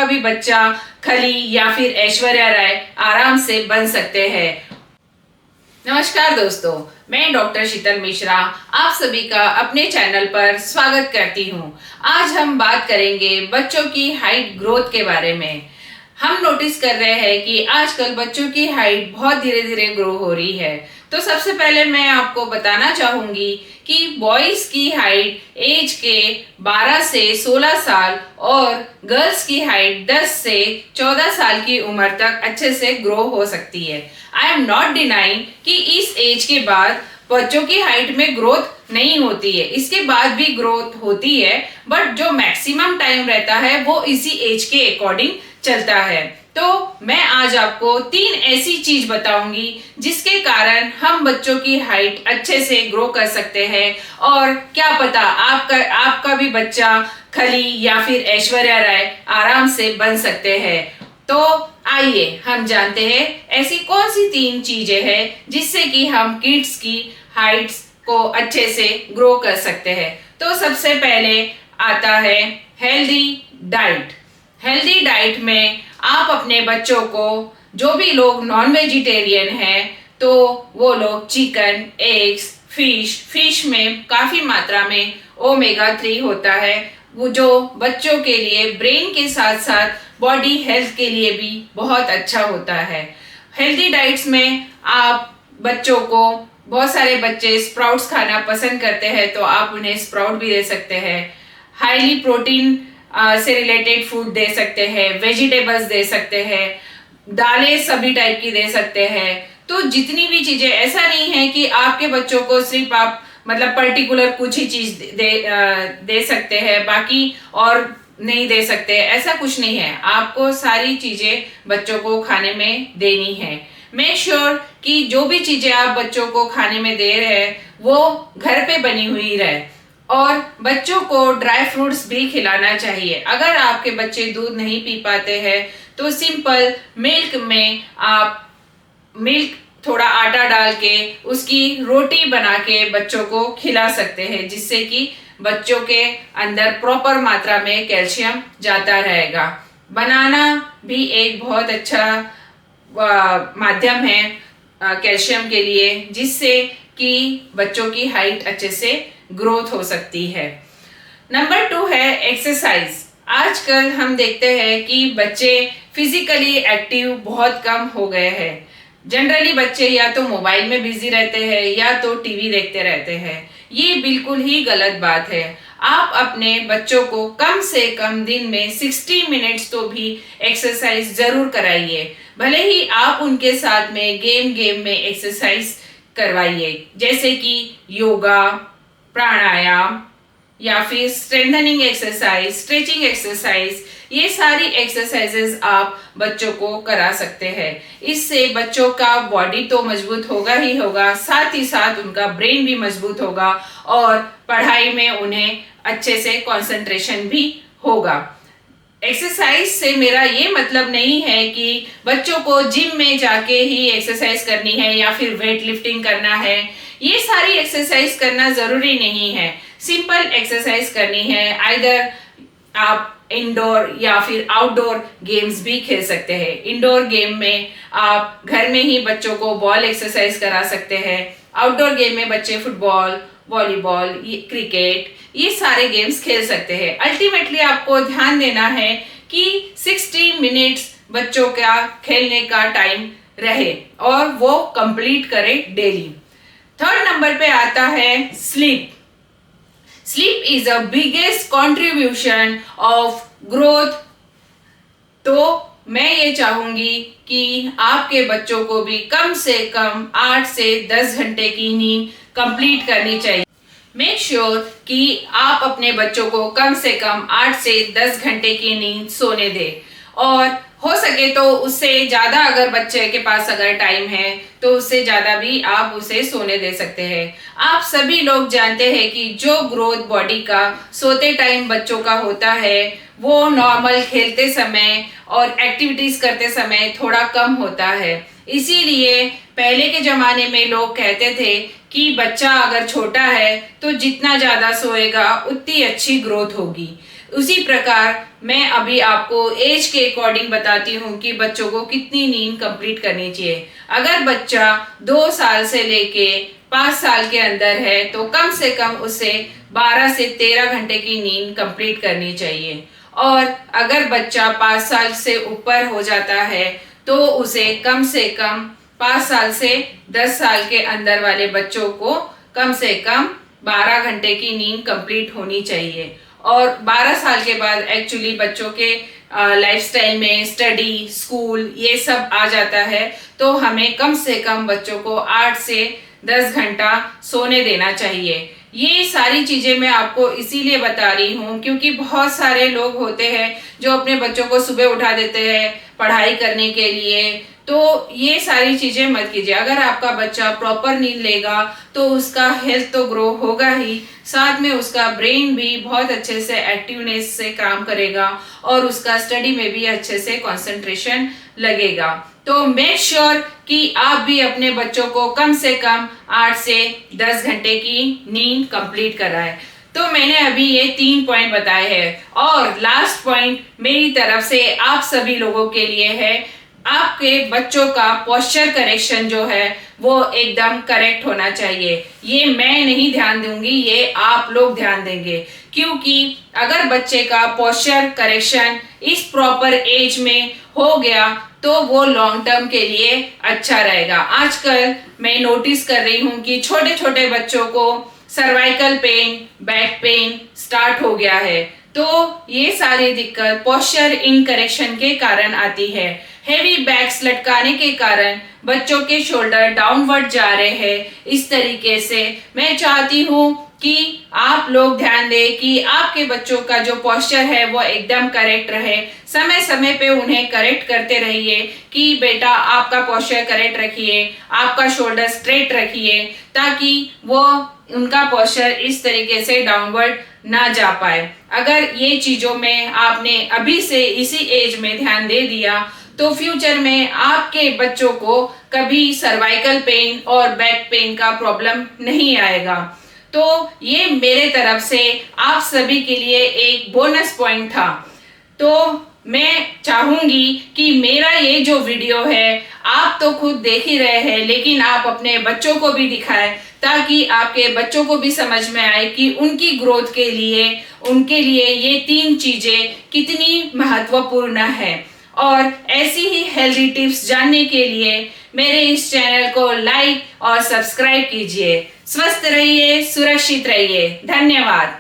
भी बच्चा खली या फिर ऐश्वर्या राय आराम से बन सकते हैं। नमस्कार दोस्तों, मैं डॉक्टर शीतल मिश्रा आप सभी का अपने चैनल पर स्वागत करती हूं। आज हम बात करेंगे बच्चों की हाइट ग्रोथ के बारे में। हम नोटिस कर रहे हैं कि आजकल बच्चों की हाइट बहुत धीरे धीरे ग्रो हो रही है। तो सबसे पहले मैं आपको बताना चाहूंगी कि बॉयज की हाइट एज के 12 से 16 साल और गर्ल्स की हाइट 10 से 14 साल की उम्र तक अच्छे से ग्रो हो सकती है। आई एम नॉट डिनाइंग कि इस एज के बाद बच्चों की हाइट में ग्रोथ नहीं होती है, इसके बाद भी ग्रोथ होती है, बट जो मैक्सिमम टाइम रहता है वो इसी एज के अकॉर्डिंग चलता है। तो मैं आज आपको 3 ऐसी चीज बताऊंगी जिसके कारण हम बच्चों की हाइट अच्छे से ग्रो कर सकते हैं और क्या पता आपका भी बच्चा खली या फिर ऐश्वर्या राय आराम से बन सकते हैं। तो आइए हम जानते हैं ऐसी कौन सी 3 चीजें हैं जिससे कि हम किड्स की हाइट्स को अच्छे से ग्रो कर सकते हैं। तो सबसे पहले आता है हेल्दी डाइट। हेल्दी डाइट में आप अपने बच्चों को, जो भी लोग नॉन वेजिटेरियन हैं तो वो लोग चिकन, एग्स, फिश में काफी मात्रा में ओमेगा 3 होता है, वो जो बच्चों के लिए ब्रेन के साथ साथ बॉडी हेल्थ के लिए भी बहुत अच्छा होता है। हेल्दी डाइट्स में आप बच्चों को, बहुत सारे बच्चे स्प्राउट्स खाना पसंद करते हैं तो आप उन्हें स्प्राउट भी दे सकते हैं। हाईली प्रोटीन से रिलेटेड फूड दे सकते हैं, वेजिटेबल्स दे सकते हैं, दालें सभी टाइप की दे सकते हैं। तो जितनी भी चीजें, ऐसा नहीं है कि आपके बच्चों को सिर्फ आप मतलब पर्टिकुलर कुछ ही चीज दे सकते हैं, बाकी और नहीं दे सकते, ऐसा कुछ नहीं है। आपको सारी चीजें बच्चों को खाने में देनी है। मेक श्योर कि जो भी चीजें आप बच्चों को खाने में दे रहे हैं वो घर पे बनी हुई रहे। और बच्चों को ड्राई फ्रूट्स भी खिलाना चाहिए। अगर आपके बच्चे दूध नहीं पी पाते हैं तो सिंपल मिल्क में आप थोड़ा आटा डाल के उसकी रोटी बना के बच्चों को खिला सकते हैं, जिससे कि बच्चों के अंदर प्रॉपर मात्रा में कैल्शियम जाता रहेगा। बनाना भी एक बहुत अच्छा माध्यम है कैल्शियम के लिए, जिससे कि बच्चों की हाइट अच्छे से ग्रोथ हो सकती है। नंबर 2 है एक्सरसाइज। आजकल हम देखते हैं कि बच्चे फिजिकली एक्टिव बहुत कम हो गए हैं। जनरली बच्चे या तो मोबाइल में बिजी रहते हैं या तो टीवी देखते रहते हैं। ये बिल्कुल ही गलत बात है। आप अपने बच्चों को कम से कम दिन में 60 मिनट्स तो भी एक्सरसाइज जरूर कराइए। भले ही आप उनके साथ में गेम में एक्सरसाइज करवाइए, जैसे कि योगा, प्राणायाम या फिर स्ट्रेंथनिंग एक्सरसाइज, स्ट्रेचिंग एक्सरसाइज, ये सारी एक्सरसाइजेस आप बच्चों को करा सकते हैं। इससे बच्चों का बॉडी तो मजबूत होगा ही होगा, साथ ही साथ उनका ब्रेन भी मजबूत होगा और पढ़ाई में उन्हें अच्छे से कंसंट्रेशन भी होगा। एक्सरसाइज से मेरा ये मतलब नहीं है कि बच्चों को जिम में जाके ही एक्सरसाइज करनी है या फिर वेट लिफ्टिंग करना है। ये सारी एक्सरसाइज करना जरूरी नहीं है। सिंपल एक्सरसाइज करनी है। आइदर आप इंडोर या फिर आउटडोर गेम्स भी खेल सकते हैं। इंडोर गेम में आप घर में ही बच्चों को बॉल एक्सरसाइज करा सकते हैं। आउटडोर गेम में बच्चे फुटबॉल, वॉलीबॉल, क्रिकेट, ये सारे गेम्स खेल सकते हैं। अल्टीमेटली आपको ध्यान देना है कि 60 मिनट्स बच्चों का खेलने का टाइम रहे और वो कंप्लीट करे डेली। 3rd नंबर पे आता है sleep. Sleep is a biggest contribution of growth. तो मैं ये चाहूंगी कि आपके बच्चों को भी कम से कम 8 से 10 घंटे की नींद कंप्लीट करनी चाहिए। मेक श्योर कि आप अपने बच्चों को कम से कम 8 से 10 घंटे की नींद सोने दें, और हो सके तो उससे ज्यादा अगर बच्चे के पास अगर टाइम है तो उससे ज्यादा भी आप उसे सोने दे सकते हैं। आप सभी लोग जानते हैं कि जो ग्रोथ बॉडी का सोते टाइम बच्चों का होता है वो नॉर्मल खेलते समय और एक्टिविटीज करते समय थोड़ा कम होता है। इसीलिए पहले के जमाने में लोग कहते थे कि बच्चा अगर छोटा है तो जितना ज्यादा सोएगा उतनी अच्छी ग्रोथ होगी। उसी प्रकार मैं अभी आपको एज के अकॉर्डिंग बताती हूँ कि बच्चों को कितनी नींद कंप्लीट करनी चाहिए। अगर बच्चा 2 साल से लेके 5 साल के अंदर है तो कम से कम उसे 12 से 13 घंटे की नींद कंप्लीट करनी चाहिए। और अगर बच्चा 5 साल से ऊपर हो जाता है तो उसे कम से कम 5 साल से 10 साल के अंदर वाले बच्चों को कम से कम 12 घंटे की नींद कंप्लीट होनी चाहिए। और 12 साल के बाद एक्चुअली बच्चों के लाइफस्टाइल में स्टडी, स्कूल ये सब आ जाता है, तो हमें कम से कम बच्चों को 8 से 10 घंटा सोने देना चाहिए। ये सारी चीजें मैं आपको इसीलिए बता रही हूँ क्योंकि बहुत सारे लोग होते हैं जो अपने बच्चों को सुबह उठा देते हैं पढ़ाई करने के लिए। तो ये सारी चीजें मत कीजिए। अगर आपका बच्चा प्रॉपर नींद लेगा तो उसका हेल्थ तो ग्रो होगा ही, साथ में उसका ब्रेन भी बहुत अच्छे से एक्टिवनेस से काम करेगा और उसका स्टडी में भी अच्छे से कंसंट्रेशन लगेगा। तो मेक श्योर कि आप भी अपने बच्चों को कम से कम 8 से 10 घंटे की नींद कंप्लीट कराएं। तो मैंने अभी ये 3 पॉइंट बताए हैं और लास्ट पॉइंट मेरी तरफ से आप सभी लोगों के लिए है, आपके बच्चों का पोस्चर करेक्शन जो है वो एकदम करेक्ट होना चाहिए। ये मैं नहीं ध्यान दूंगी, ये आप लोग ध्यान देंगे, क्योंकि अगर बच्चे का पोस्चर करेक्शन इस प्रॉपर एज में हो गया तो वो लॉन्ग टर्म के लिए अच्छा रहेगा। आजकल मैं नोटिस कर रही हूँ कि छोटे छोटे बच्चों को cervical pain, back pain start हो गया है। तो ये सारी दिक्कत पोस्चर इनकरेक्शन के कारण आती है। हेवी बैग्स लटकाने के कारण बच्चों के शोल्डर डाउनवर्ड जा रहे हैं। इस तरीके से मैं चाहती हूँ कि आप लोग ध्यान दें कि आपके बच्चों का जो पोस्चर है वो एकदम करेक्ट रहे। समय समय पे उन्हें करेक्ट करते रहिए कि बेटा आपका पोस्चर करेक्ट रखिए, आपका शोल्डर स्ट्रेट रखिए, ताकि वो उनका पोस्चर इस तरीके से डाउनवर्ड ना जा पाए। अगर ये चीजों में आपने अभी से इसी एज में ध्यान दे दिया तो फ्यूचर में आपके बच्चों को कभी सर्वाइकल पेन और बैक पेन का प्रॉब्लम नहीं आएगा। तो ये मेरे तरफ से आप सभी के लिए एक बोनस पॉइंट था। तो मैं चाहूंगी कि मेरा ये जो वीडियो है आप तो खुद देख ही रहे हैं, लेकिन आप अपने बच्चों को भी दिखाएं ताकि आपके बच्चों को भी समझ में आए कि उनकी ग्रोथ के लिए उनके लिए ये 3 चीजें कितनी महत्वपूर्ण है। और ऐसी ही हेल्दी टिप्स जानने के लिए मेरे इस चैनल को लाइक और सब्सक्राइब कीजिए। स्वस्थ रहिए, सुरक्षित रहिए। धन्यवाद।